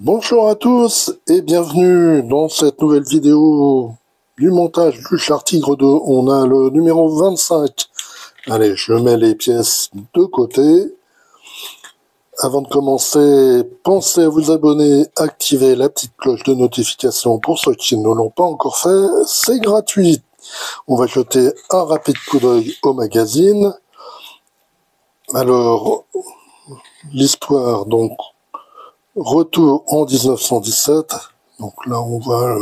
Bonjour à tous et bienvenue dans cette nouvelle vidéo du montage du Char Tigre 2. On a le numéro 25. Allez, je mets les pièces de côté. Avant de commencer, pensez à vous abonner, activer la petite cloche de notification pour ceux qui ne l'ont pas encore fait. C'est gratuit. On va jeter un rapide coup d'œil au magazine. Alors, l'histoire, donc, retour en 1917. Donc là, on voit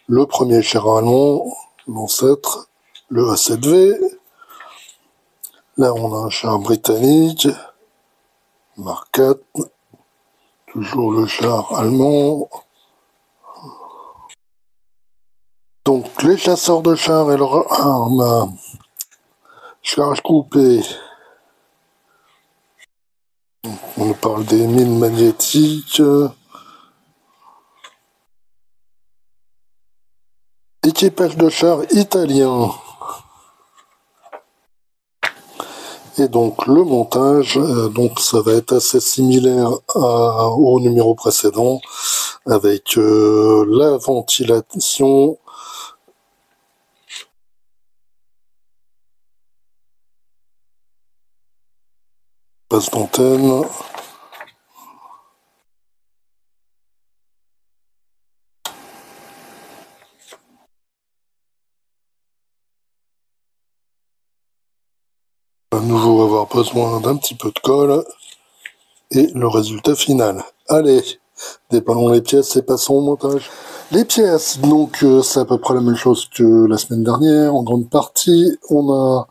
le premier char allemand, l'ancêtre, le A7V. Là, on a un char britannique, Mark 4, toujours le char allemand. Donc, les chasseurs de chars et leur arme, charge coupée. On parle des mines magnétiques. Équipage de chars italien. Et donc le montage, donc ça va être assez similaire au numéro précédent, avec la ventilation, passe d'antenne, à nouveau avoir besoin d'un petit peu de colle, et le résultat final. Allez, déballons les pièces et passons au montage. Les pièces, donc c'est à peu près la même chose que la semaine dernière, en grande partie. On a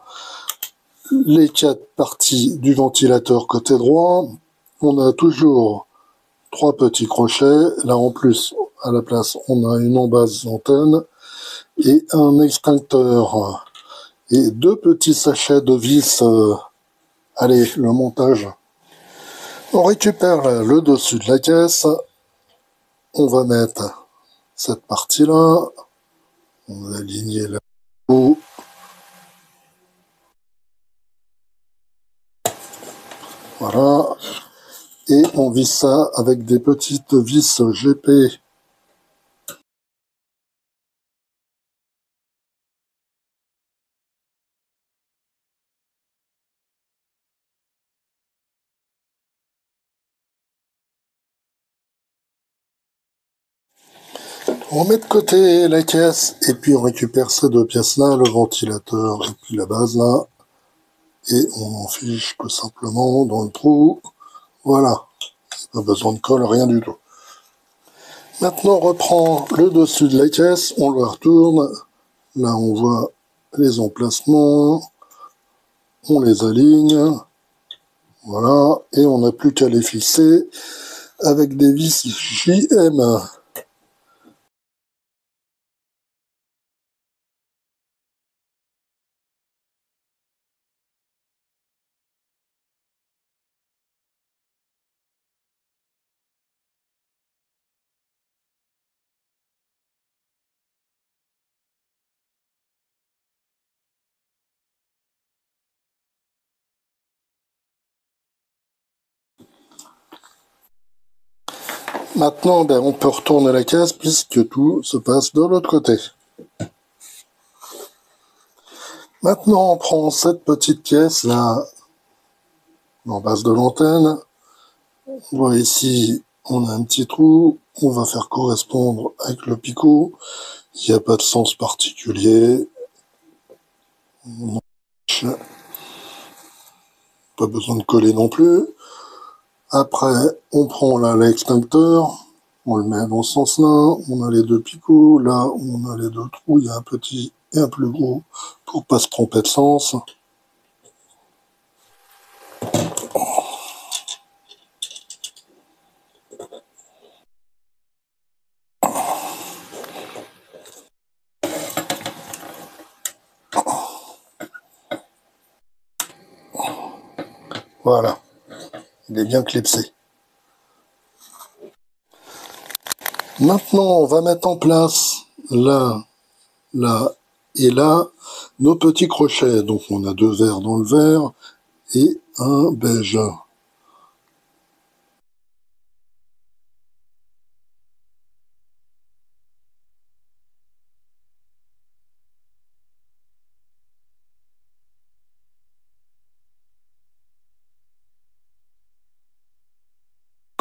les 4 parties du ventilateur côté droit. On a toujours 3 petits crochets. Là, en plus, à la place, on a une embase d'antenne et un extincteur. Et 2 petits sachets de vis. Allez, le montage. On récupère là, le dessus de la caisse. On va mettre cette partie-là. On va aligner là. Voilà. Et on visse ça avec des petites vis GP. On met de côté la caisse et puis on récupère ces 2 pièces-là, le ventilateur et puis la base là. Et on en fiche tout simplement dans le trou. Voilà. Pas besoin de colle, rien du tout. Maintenant, on reprend le dessus de la caisse, on le retourne. Là, on voit les emplacements. On les aligne. Voilà. Et on n'a plus qu'à les fixer avec des vis JM. Maintenant, ben, on peut retourner la caisse puisque tout se passe de l'autre côté. Maintenant, on prend cette petite pièce là, en base de l'antenne. On voit ici, on a un petit trou. On va faire correspondre avec le picot. Il n'y a pas de sens particulier. Pas besoin de coller non plus. Après, on prend là l'extincteur. On le met dans ce sens-là. On a les 2 picots. Là, on a les 2 trous. Il y a un petit et un plus gros pour pas se tromper de sens. Voilà. Il est bien clipsé. Maintenant, on va mettre en place là, là et là nos petits crochets. Donc, on a 2 verres dans le verre et un beige.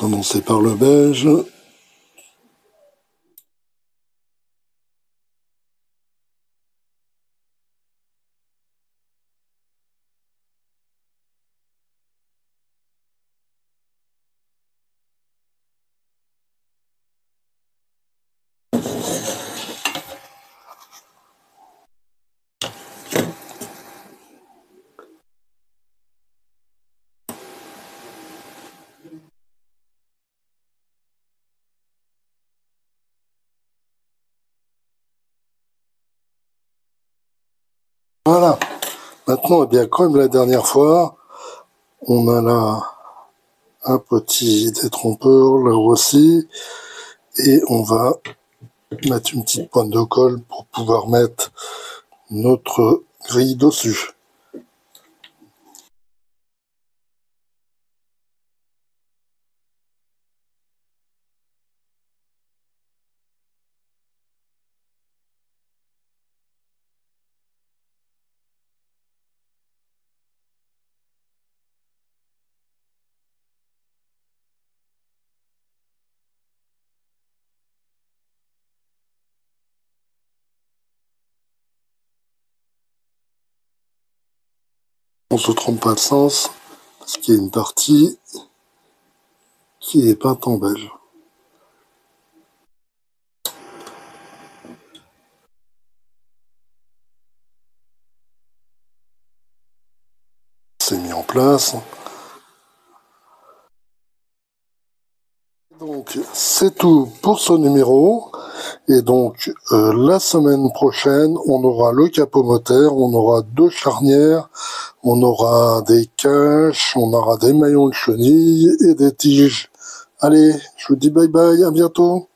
Commencer par le beige. Voilà. Maintenant, eh bien, comme la dernière fois, on a là un petit détrompeur, là aussi, et on va mettre une petite pointe de colle pour pouvoir mettre notre grille dessus. On se trompe pas de sens, parce qu'il y a une partie qui est peinte en beige. C'est mis en place. Donc, c'est tout pour ce numéro. Et donc, la semaine prochaine, on aura le capot moteur, on aura 2 charnières, on aura des caches, on aura des maillons de chenille et des tiges. Allez, je vous dis bye bye, à bientôt.